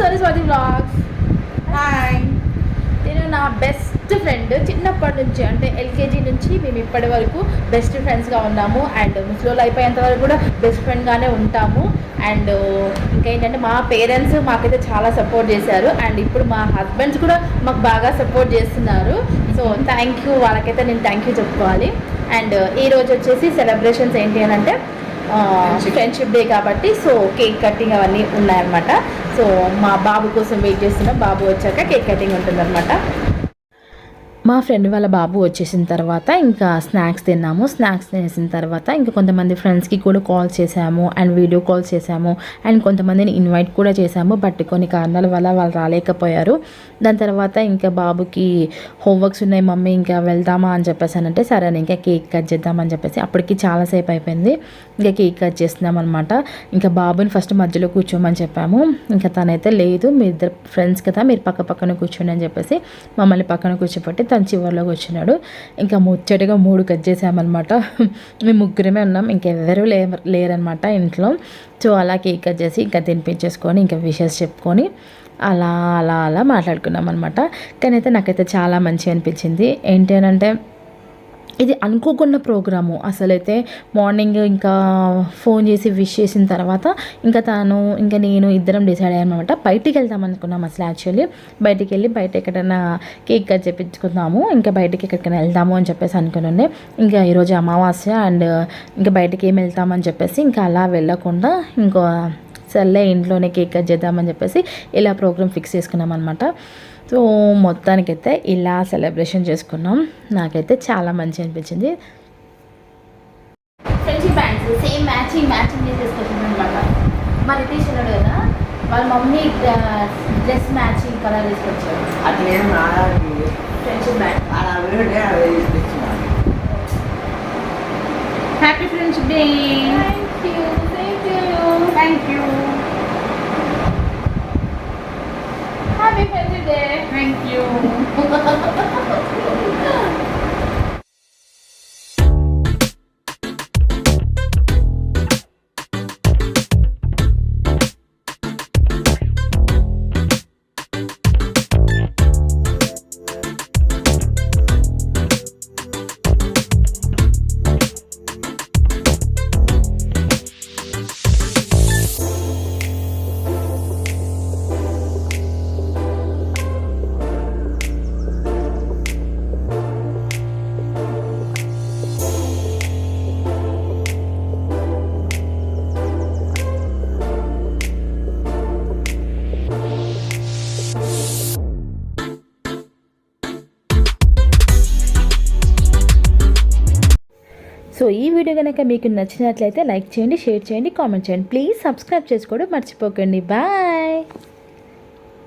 Saraswati vlogs. Hi, నేను నా best friend చిన్నప్పటి నుంచి, అంటే ఎల్కేజీ నుంచి మేము ఇప్పటి వరకు బెస్ట్ ఫ్రెండ్స్గా ఉన్నాము. అండ్ ముసలోళ్ళు అయిపోయేంత వరకు కూడా బెస్ట్ ఫ్రెండ్గానే ఉంటాము. అండ్ ఇంకేంటంటే మా పేరెంట్స్ మాకైతే చాలా సపోర్ట్ చేశారు. అండ్ ఇప్పుడు మా హస్బెండ్స్ కూడా మాకు బాగా సపోర్ట్ చేస్తున్నారు. సో థ్యాంక్ యూ, వాళ్ళకైతే నేను థ్యాంక్ యూ చెప్పుకోవాలి. అండ్ ఈరోజు వచ్చేసి సెలబ్రేషన్స్ ఏంటి అని అంటే ఫ్రెండ్షిప్ డే కాబట్టి సో కేక్ కటింగ్ అవన్నీ ఉన్నాయన్నమాట. సో మా బాబు కోసం వెయిట్ చేస్తున్నాం. బాబు వచ్చాక కేక్ కటింగ్ ఉంటుందన్నమాట. మా ఫ్రెండ్ వాళ్ళ బాబు వచ్చేసిన తర్వాత ఇంకా స్నాక్స్ తిన్నాము. స్నాక్స్ తినేసిన తర్వాత ఇంకా కొంతమంది ఫ్రెండ్స్కి కూడా కాల్ చేసాము అండ్ వీడియో కాల్స్ చేసాము. అండ్ కొంతమందిని ఇన్వైట్ కూడా చేసాము. బట్ కొన్ని కారణాల వల్ల వాళ్ళు రాలేకపోయారు. దాని తర్వాత ఇంకా బాబుకి హోంవర్క్స్ ఉన్నాయి మమ్మీ, ఇంకా వెళ్దామా అని చెప్పేసానంటే సరే ఇంకా కేక్ కట్ చేద్దామని చెప్పేసి అప్పటికి చాలాసేపు అయిపోయింది. ఇంకా కేక్ కట్ చేస్తున్నాం అనమాట. ఇంకా బాబుని ఫస్ట్ మధ్యలో కూర్చోమని చెప్పాము. ఇంకా తనైతే లేదు, మీ ఇద్దరు ఫ్రెండ్స్ కదా, మీరు పక్కన కూర్చోండి అని చెప్పేసి మమ్మల్ని పక్కన కూర్చోబెట్టి తను చివరిలో కూర్చున్నాడు. ఇంకా ముచ్చటగా 3 కట్ చేసామన్నమాట. మేము ముగ్గురమే ఉన్నాం, ఇంకెవరూ లేరనమాట ఇంట్లో. సో అలా కేక్ కట్ చేసి ఇంకా తినిపించేసుకొని ఇంకా విషెస్ చెప్పుకొని అలా అలా అలా మాట్లాడుకున్నాం అనమాట. కానీ అయితే నాకైతే చాలా మంచిగా అనిపించింది. ఏంటి అని అంటే ఇది అనుకోకుండా ప్రోగ్రాము. అసలైతే మార్నింగ్ ఇంకా ఫోన్ చేసి విష్ చేసిన తర్వాత ఇంకా తను ఇంకా నేను ఇద్దరం డిసైడ్ అయ్యామన్నమాట. బయటికి వెళ్దాం అనుకున్నాం అసలు. యాక్చువల్లీ బయటికి వెళ్ళి బయట ఎక్కడైనా కేక్ కట్ చేయించుకుందాము, ఇంకా బయటికి ఎక్కడికైనా వెళ్దాము అని చెప్పేసి అనుకుని ఇంకా ఈరోజు అమావాస్య అండ్ ఇంకా బయటికి ఏం వెళ్తామని చెప్పేసి ఇంకా అలా వెళ్ళకుండా ఇంకో సర్లే ఇంట్లోనే కేక్ కట్ చేద్దామని చెప్పేసి ఇలా ప్రోగ్రామ్ ఫిక్స్ చేసుకున్నాం అనమాట. సో మొత్తానికైతే ఇలా సెలబ్రేషన్ చేసుకున్నాం. నాకైతే చాలా మంచి అనిపించింది. ఫ్రెండ్షిప్ బ్యాండ్స్ సేమ్ మ్యాచింగ్ చేసేసుకుంటున్నాం అనమాట. మా రితీష్ ఉన్నాడు కదా, వాళ్ళ మమ్మీ డ్రెస్ మ్యాచింగ్ కలర్ తీసుకొచ్చారు. అట్లేం friendship band. Happy friendship day. Thank you. Happy Friendship Day. Thank you. So ఈ వీడియో కనుక మీకు నచ్చినట్లయితే లైక్ చేయండి, షేర్ చేయండి, కామెంట్ చేయండి. ప్లీజ్ సబ్స్క్రైబ్ చేసుకోవడం మర్చిపోకండి. బాయ్.